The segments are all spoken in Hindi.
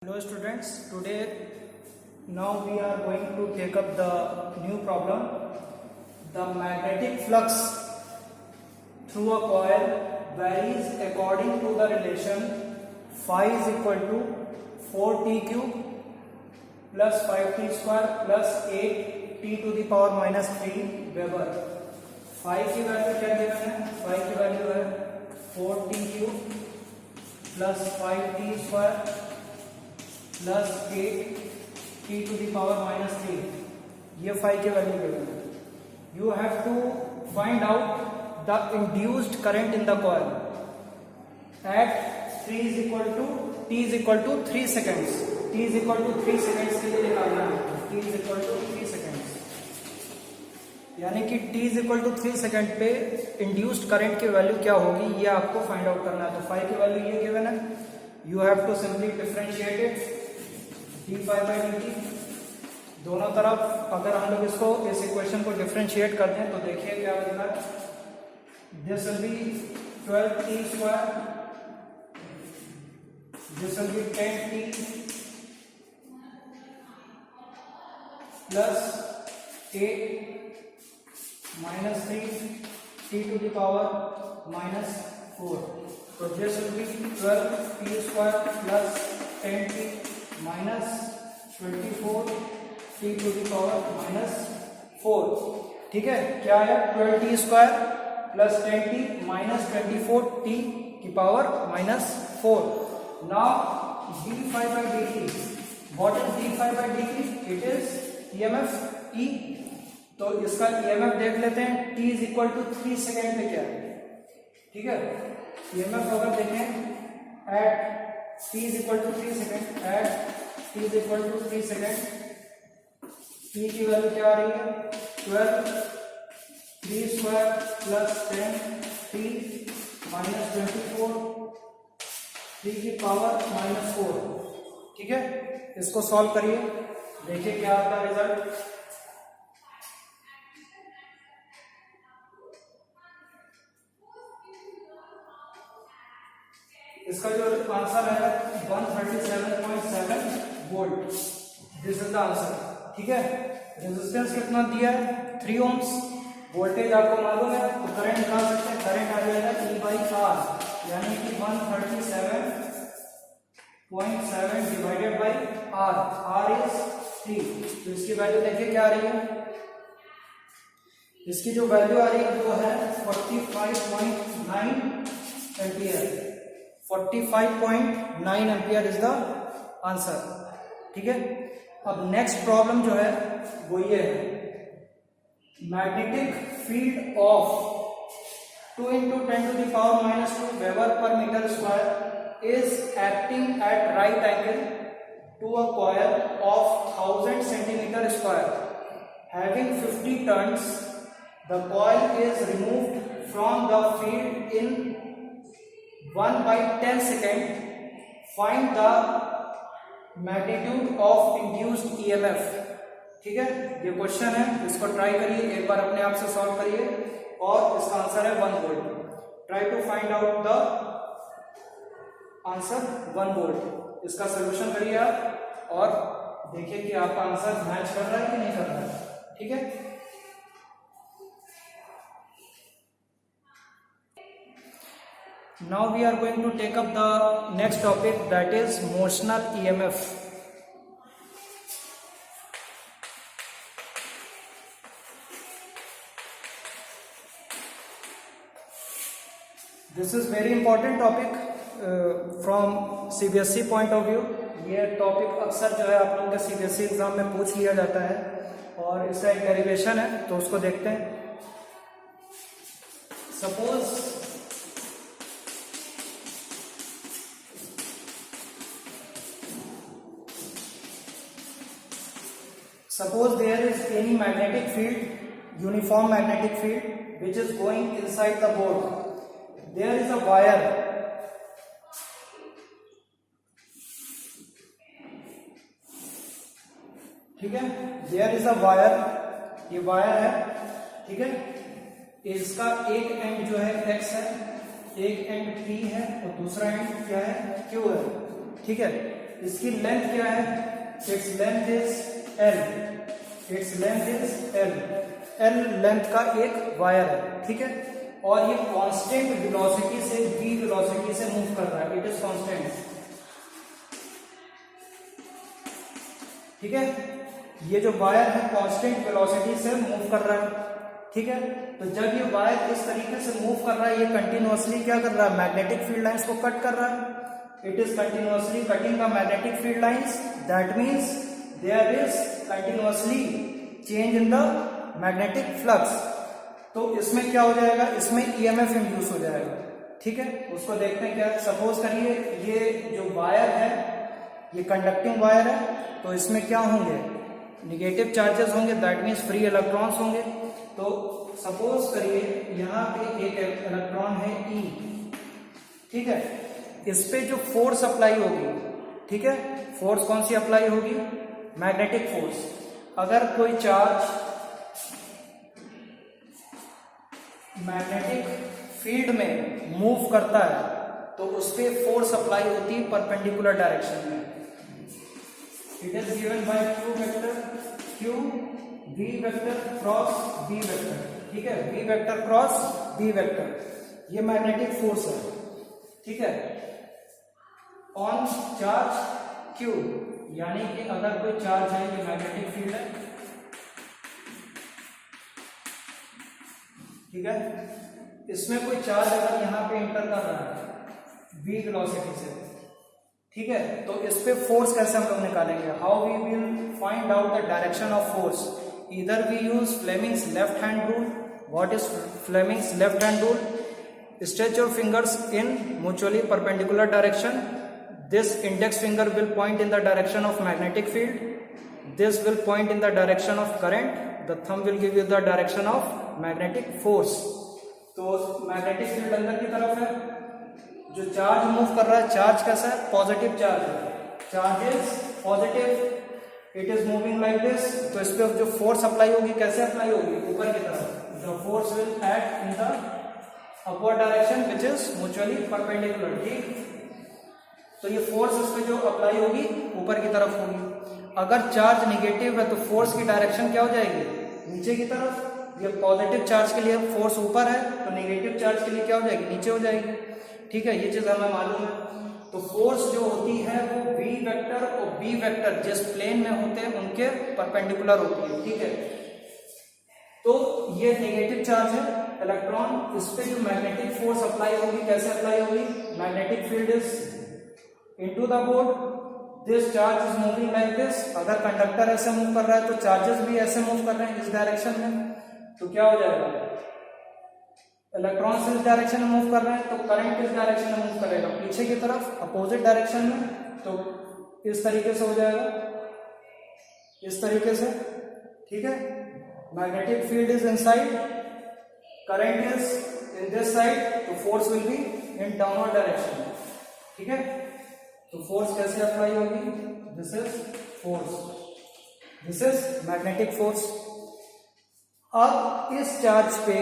Hello students, today now we are going to take up the new problem. The magnetic flux through a coil varies according to the relation phi is equal to 4t cube plus 5t square plus 8t to the power minus 3 Weber. Phi की वैल्यू क्या गिवन है? phi की वैल्यू है 4t cube plus 5t square plus 8t to the power minus 3, ये फाई के वैल्यू गिवन है. You have to find out the induced current in the coil at t is equal to 3 seconds. t is equal to 3 seconds के लिए निकालना है. t is equal to 3 seconds, यानी कि t is equal to 3 second पे इंड्यूस्ड करंट की वैल्यू क्या होगी ये आपको फाइंड आउट करना है. तो फाई की वैल्यू ये गिवन है. You have to simply differentiate it d phi by dt. दोनों तरफ अगर हम लोग इसको इस इक्वेशन को डिफरेंशिएट करते हैं तो देखिए क्या होगा. This will be 12t square, this will be 10t plus 8 minus 3t to the power minus 4. तो this will be 12t square plus 10t minus 24t to the power minus 4. ठीक है, क्या है 12t square plus 10t minus 24t की power minus 4. Now d phi by dt, what is d phi by dt? It is EMF E. तो इसका EMF देख लेते हैं. t is equal to 3 second पे क्या है. ठीक है, EMF अगर देखें at t is equal to 3 second, at t is equal to 3 second, t की वैल्यू क्या आ रही है 12 3 स्क्वायर प्लस 10t माइनस 24 3 की पावर माइनस 4. ठीक है, इसको सॉल्व करिए, देखिए क्या आता है रिजल्ट. इसका जो आंसर है 137.7 volt. This is the answer. ठीक है, रेजिस्टेंस कितना दिया है 3 ओम्स. वोल्टेज आपको मालूम है तो करंट निकाल सकते हैं. करंट आ जाएगा E बाई R, यानी कि 137.7 divided by R. R is 3. तो इसकी वैल्यू देखिए क्या आ रही है. इसकी जो वैल्यू आ रही है वो है 45.9 ampere. 45.9 ampere is the answer. ठीक है, अब नेक्स्ट प्रॉब्लम जो है वो ये है. Magnetic field of 2 into 10 to the power minus 2 Weber per meter square is acting at right angle to a coil of 1000 centimeter square having 50 turns. The coil is removed from the field in 1 by 10 second. Find the magnitude of induced EMF. ठीक है, ये क्वेश्चन है, इसको ट्राई करिए, एक बार अपने आप से सॉल्व करिए और इसका आंसर है 1 volt. Try to find out the answer 1 volt. इसका सोल्यूशन करिए आप और देखिए कि आपका आंसर मैच कर रहा है कि नहीं कर रहा है. ठीक है, now we are going to take up the next topic, that is motional EMF. This is very important topic from CBSE point of view. ये टॉपिक अक्सर जो है आप लोगों के CBSE एग्जाम में पूछ लिया जाता है और इसका एक डेरिवेशन है, तो उसको देखते हैं. Suppose there is any magnetic field, uniform magnetic field, which is going inside the board. There is a wire. ठीक है, there is a wire. ये वायर है. ठीक है, इसका एक एंड जो है x है, एक एंड P है और दूसरा एंड क्या है Q है. ठीक है, इसकी लेंथ क्या है? Its length is L, its length is L, L length का एक वायर है, ठीक है। और ये कांस्टेंट वेलोसिटी से v वेलोसिटी से मूव कर रहा है, इट इज कांस्टेंट, ठीक है। ये जो वायर है कांस्टेंट वेलोसिटी से मूव कर रहा है, ठीक है। तो जब ये वायर इस तरीके से मूव कर रहा है, ये कंटिन्यूअसली क्या कर रहा है? मैग्नेटिक फील्ड लाइंस को कट कर रहा है। It is continuously cutting the magnetic field lines, that means there is continuously change in the magnetic flux. तो इसमें क्या हो जाएगा? इसमें ईएमएफ इंड्यूस हो जाएगा, ठीक है। उसको देखते हैं क्या। सपोज करिए ये जो वायर है ये कंडक्टिंग वायर है, तो इसमें क्या होंगे? निगेटिव चार्जेस होंगे, दैट मीन्स फ्री इलेक्ट्रॉन्स होंगे। तो सपोज करिए यहाँ पे एक इलेक्ट्रॉन है E, ठीक है। इस पे जो फोर्स अप्लाई होगी, ठीक है, फोर्स कौन सी अप्लाई होगी? Magnetic force. अगर कोई चार्ज मैग्नेटिक फील्ड में मूव करता है तो उस पे फोर्स अप्लाई होती है परपेंडिकुलर डायरेक्शन में। It is given by q vector, q v vector cross b vector, ठीक है, v vector cross b vector, ये मैग्नेटिक फोर्स है, ठीक है, ऑन चार्ज q। यानी कि अगर कोई चार्ज है, ये मैग्नेटिक फील्ड है, ठीक है, इसमें कोई चार्ज अगर यहाँ पे इंटर कर रहा है v वेलोसिटी से, ठीक है, तो इस पे फोर्स कैसे हम लोग निकालेंगे? How we will find out the direction of force? Either we use Fleming's left hand rule. What is Fleming's left hand rule? Stretch your fingers in mutually perpendicular direction. This index finger will point in the direction of magnetic field. This will point in the direction of current. The thumb will give you the direction of magnetic force. तो मैग्नेटिक फील्ड अंदर की तरफ है, जो चार्ज मूव कर रहा है, चार्ज कैसा है? पॉजिटिव चार्ज है, charge is positive, it is moving like this. तो इस पर जो फोर्स अप्लाई होगी, कैसे अप्लाई होगी? ऊपर की तरफ। The force will act in the upward direction which is mutually perpendicular, ठीक। तो ये फोर्स इस पे जो अप्लाई होगी ऊपर की तरफ होगी। अगर चार्ज नेगेटिव है तो फोर्स की डायरेक्शन क्या हो जाएगी? नीचे की तरफ। ये पॉजिटिव चार्ज के लिए फोर्स ऊपर है, तो नेगेटिव चार्ज के लिए क्या हो जाएगी? नीचे हो जाएगी, ठीक है। ये चीज हमें मालूम है। तो फोर्स जो होती है वो v वेक्टर और b वेक्टर जिस प्लेन में होते हैं उनके परपेंडिकुलर होती है, ठीक है। तो ये नेगेटिव चार्ज है इलेक्ट्रॉन, इस पे जो मैग्नेटिक फोर्स अप्लाई होगी, कैसे अप्लाई होगी? Magnetic field is into the board, this charge is moving like this। अगर कंडक्टर ऐसे मूव कर रहा है तो चार्जेस भी ऐसे मूव कर रहे हैं इस डायरेक्शन में, तो क्या हो जाएगा? इलेक्ट्रॉन्स इस डायरेक्शन में मूव कर रहे हैं, तो करंट इस डायरेक्शन में मूव करेगा पीछे की तरफ अपोजिट डायरेक्शन में, तो इस तरीके से हो जाएगा, इस तरीके से, ठीक है। Magnetic field is inside, current is in this side, तो force will be in downward direction, ठीक है। तो फोर्स कैसे अप्लाई होगी? This is force, this is magnetic force. अब इस चार्ज पे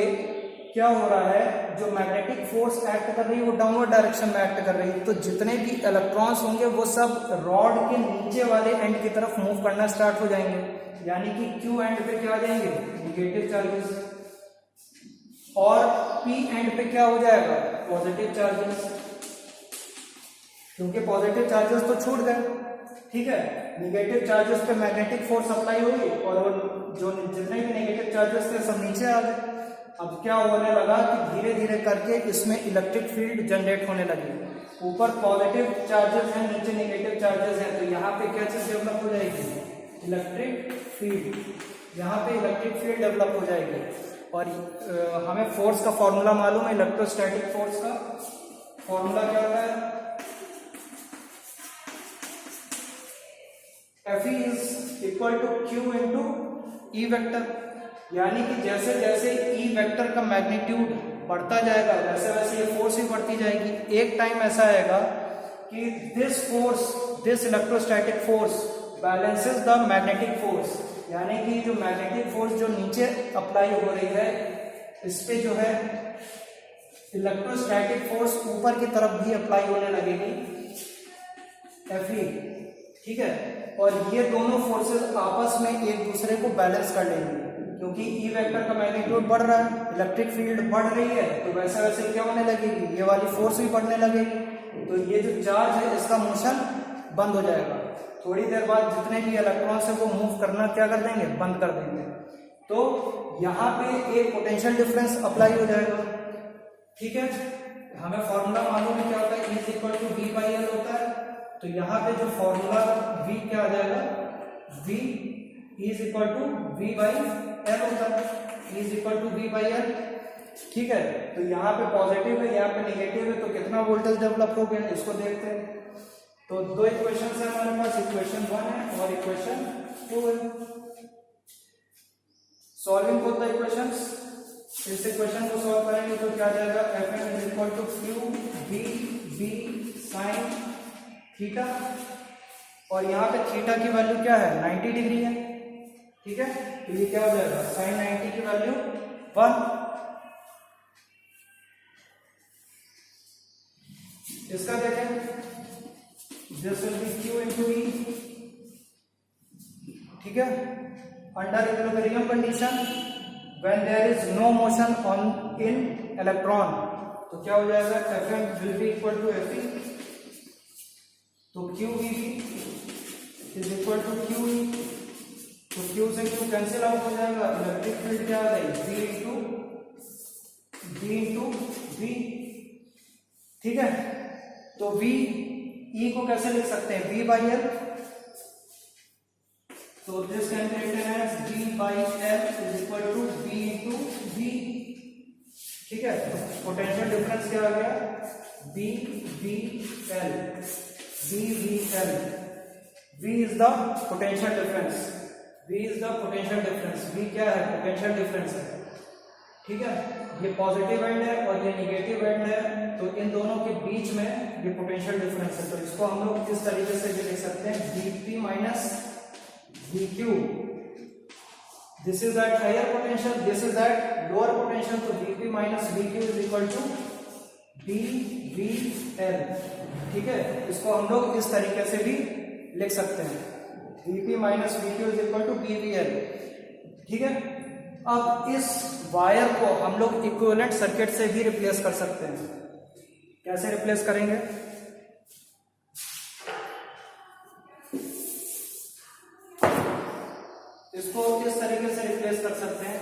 क्या हो रहा है? जो मैग्नेटिक फोर्स एक्ट कर रही है वो डाउनवर्ड डायरेक्शन में एक्ट कर रही है, तो जितने भी इलेक्ट्रॉन्स होंगे वो सब रॉड के नीचे वाले एंड की तरफ मूव करना स्टार्ट हो जाएंगे, यानी कि क्यू एंड पे क्या आ जाएंगे? निगेटिव चार्जेस, और पी एंड पे क्या हो जाएगा? पॉजिटिव चार्जेस, क्योंकि पॉजिटिव चार्जेस तो छूट गए, ठीक है। नेगेटिव चार्जेस पे मैग्नेटिक फोर्स अप्लाई हुई और वो जो जितने भी नेगेटिव चार्जेस थे सब नीचे आ गए। अब क्या होने लगा कि धीरे धीरे करके इसमें इलेक्ट्रिक फील्ड जनरेट होने लगी। ऊपर पॉजिटिव चार्जेस हैं, नीचे नेगेटिव चार्जेस हैं, तो यहाँ पे क्या चीज डेवलप हो जाएगी? Electric field. यहाँ पे इलेक्ट्रिक फील्ड डेवलप हो जाएगी। और हमें फोर्स का फॉर्मूला मालूम है, इलेक्ट्रोस्टैटिक फोर्स का फॉर्मूला क्या होता है? Fe is equal to Q into E vector, यानी कि जैसे जैसे E वेक्टर का मैग्नीट्यूड बढ़ता जाएगा वैसे वैसे ये फोर्स भी बढ़ती जाएगी। एक टाइम ऐसा आएगा कि this force, this electrostatic force balances the magnetic force, यानी कि जो मैग्नेटिक फोर्स जो नीचे अप्लाई हो रही है इस पे जो है इलेक्ट्रोस्टैटिक फोर्स ऊपर की तरफ भी अप्लाई होने लगेगी। Fe ठीक है, और ये दोनों फोर्सेस आपस में एक दूसरे को बैलेंस कर लेंगे, क्योंकि ई वेक्टर का मैग्नीट्यूड बढ़ रहा है, इलेक्ट्रिक फील्ड बढ़ रही है, तो वैसे वैसे क्या होने लगेगी, ये वाली फोर्स भी बढ़ने लगेगी, तो ये जो चार्ज है इसका मोशन बंद हो जाएगा। थोड़ी देर बाद जितने भी इलेक्ट्रॉन्स है वो मूव करना क्या कर देंगे, बंद कर देंगे। तो यहाँ पे एक पोटेंशियल डिफरेंस अप्लाई हो जाएगा। ठीक है, हमें फॉर्मूला मालूम है क्या होता है, E equal to V by L होता है। तो यहाँ पे जो फॉर्मूला V क्या आ जाएगा, V is equal to V by L होता है, E is equal to V by L। ठीक है, तो यहाँ पे पॉजिटिव है, यहाँ पे नेगेटिव है, तो कितना वोल्टेज डेवलप हो गया इसको देखते हैं। तो दो इक्वेशन है हमारे पास, इक्वेशन 1 है और इक्वेशन 2 है। सॉल्विंग बोथ द इक्वेशंस, इस इक्वेशन को सॉल्व करेंगे तो क्या आ जाएगा, Fm is equal to Q V B sine theta, और यहाँ पे थीटा की वैल्यू क्या है, 90 डिग्री है। ठीक है, तो ये क्या हो जाएगा, साइन 90 की वैल्यू 1। इसका देखें, this will be Q into E। ठीक है, under equilibrium condition when there is no motion on in electron, तो क्या हो जाएगा, Fm will be equal to Fe, तो QEB is equal to QE, तो Q से Q कैंसिल आउट हो जाएगा, इलेक्ट्रिक फील्ड क्या आ गई, B इंटू V। ठीक है, तो V E को कैसे लिख सकते हैं, V बाई L, तो this can be written as V by L is equal to B into V। ठीक है, पोटेंशियल डिफरेंस क्या आ गया, BVL, BVL, V is the potential difference, V is the potential difference, V क्या है, पोटेंशियल डिफरेंस है। ठीक है, ये पॉजिटिव एंड है और ये नेगेटिव एंड है, तो इन दोनों के बीच में ये पोटेंशियल डिफरेंस है, तो इसको हम लोग इस तरीके से भी लिख सकते हैं, Vp minus Vq, this is at higher potential, this is at lower potential, तो Vp minus Vq is equal to BVL। ठीक है, इसको हम लोग इस तरीके से भी लिख सकते हैं, Vp minus Vq is equal to BVL। ठीक है, अब इस वायर को हम लोग इक्विवेलेंट सर्किट से भी रिप्लेस कर सकते हैं। कैसे रिप्लेस करेंगे, इसको इस तरीके से रिप्लेस कर सकते हैं,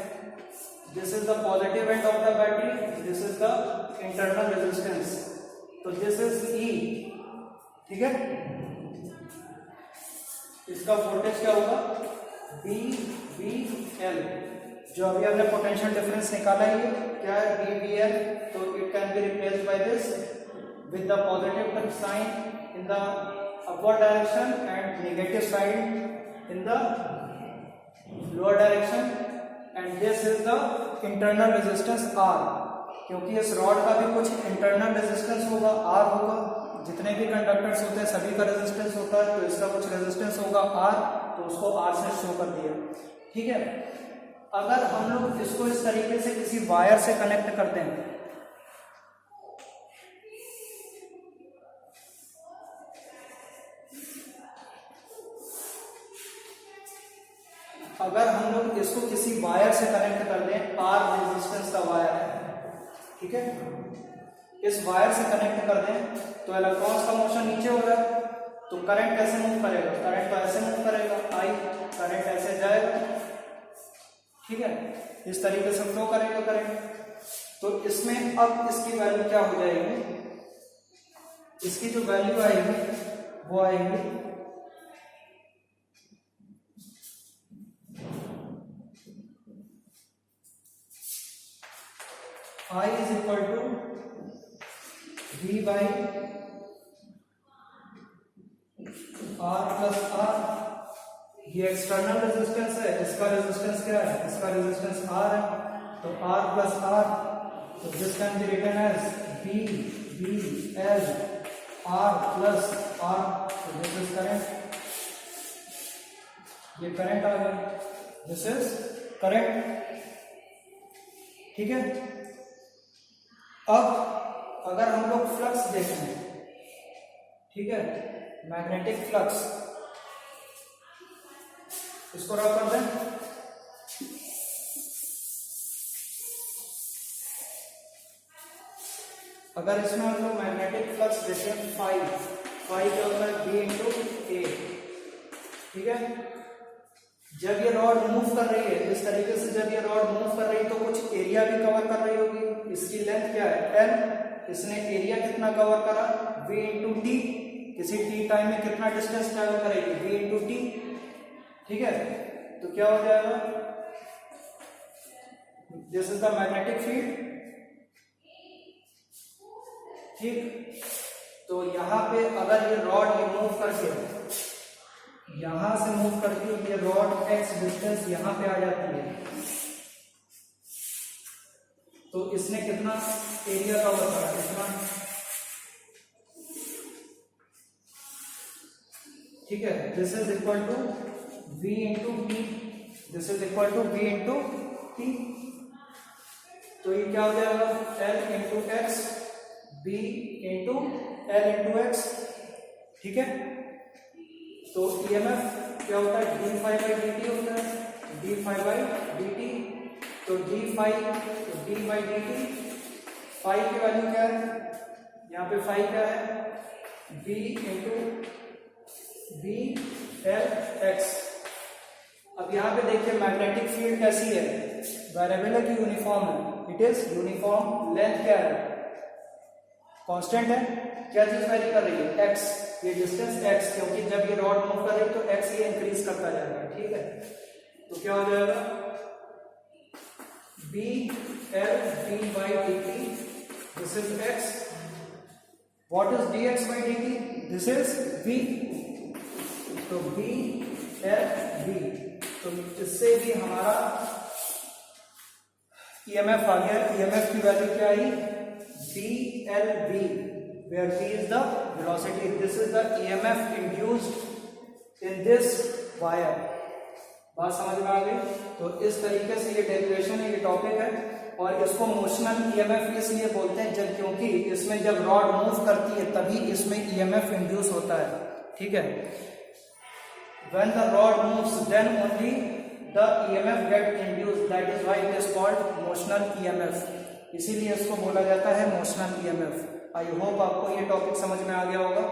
this is the positive end of the battery, this is the internal resistance, तो दिस इज E। ठीक है, इसका वोल्टेज क्या होगा, BVL, जो अभी हमने पोटेंशियल डिफरेंस निकाला है क्या है, BVL, तो it can be replaced by this with the positive sign in the upward direction and negative sign in the lower direction, and this is the internal resistance R, क्योंकि इस रॉड का भी कुछ इंटरनल रेजिस्टेंस होगा, R होगा, जितने भी कंडक्टर्स होते हैं सभी का रेजिस्टेंस होता है, तो इसका कुछ रेजिस्टेंस होगा R, तो उसको R से शो कर दिया। ठीक है, अगर हम लोग इसको इस तरीके से किसी वायर से कनेक्ट करते हैं, अगर हम लोग इसको किसी वायर से कनेक्ट कर दें, R रेजिस्टेंस का वायर है, ठीक है, इस वायर से कनेक्ट कर दें, तो इलेक्ट्रॉन्स का मोशन नीचे हो रहा है, तो करंट कैसे मूव करेगा, करंट तो ऐसे मूव करेगा, I करंट ऐसे जाएगा। ठीक है, इस तरीके से फ्लो करेगा करंट, तो इसमें अब इसकी वैल्यू क्या हो जाएगी, इसकी जो वैल्यू आएगी वो आएगी I is equal to V by R plus R। ये एक्सटर्नल रेजिस्टेंस है, इसका रेजिस्टेंस क्या है, इसका रेजिस्टेंस R है, तो R प्लस R, तो this can be written as BVL R plus R, तो दिस इज करंट, ये करंट आ गया, दिस इज करंट। ठीक है, अब अगर हम लोग फ्लक्स देखें, ठीक है, मैग्नेटिक फ्लक्स, इसको रफ कर दें। अगर इसमें हम लोग मैग्नेटिक फ्लक्स देते हैं फाई क्या होता है B इंटू ए, ठीक है। जब ये रॉड मूव कर रही है इस तरीके से, जब ये रॉड मूव कर रही है तो कुछ एरिया भी कवर कर रही होगी। इसकी लेंथ क्या है L, इसने एरिया कितना कवर करा V इंटू टी, किसी टी टाइम में कितना डिस्टेंस ट्रेवल करेगी V इंटू टी, ठीक है। तो क्या हो जाएगा, this is the magnetic field, ठीक। तो यहां पे अगर ये रॉड ये मूव करके यहां से मूव करती है, ये रॉड x डिस्टेंस यहां पे आ जाती है, तो इसने कितना एरिया कवर करा, कितना, ठीक है। This is equal to v into t, this is equal to v into t. तो ये क्या हो जाएगा L into x B into L into x, ठीक है। तो EMF क्या होता है d phi by d t होता है, d phi by d t. तो d फाई तो d by d t, phi की वैल्यू क्या है, यहाँ पे फाई क्या है b into B L x. अब यहाँ पे देखिए मैग्नेटिक फील्ड कैसी है, वेरिएबल है कि यूनिफॉर्म है, इट इज यूनिफॉर्म। लेंथ क्या है, कांस्टेंट है। क्या चीज वेरी कर रही है x, ये डिस्टेंस x, क्योंकि जब ये रॉड मूव कर रही है तो x ये इंक्रीज करता जाएगा, ठीक है। तो क्या हो जाएगा B L d by d T, this is x, what is dx by d T, this is v, तो B L v। तो इससे भी हमारा EMF आ गया। EMF की वैल्यू क्या आई BLV, where V is the velocity. This is the EMF induced in this wire. बात समझ में आ गई। तो इस तरीके से ये डेरिवेशन है, ये टॉपिक है, और इसको मोशनल EMF इसलिए बोलते हैं जब, क्योंकि इसमें जब रॉड मूव करती है तभी इसमें EMF इंड्यूस होता है, ठीक है। When the rod moves, then only the EMF get induced. That is why it is called motional EMF. इसीलिए इसको बोला जाता है मोशनल EMF। आई होप आपको ये टॉपिक समझ में आ गया होगा।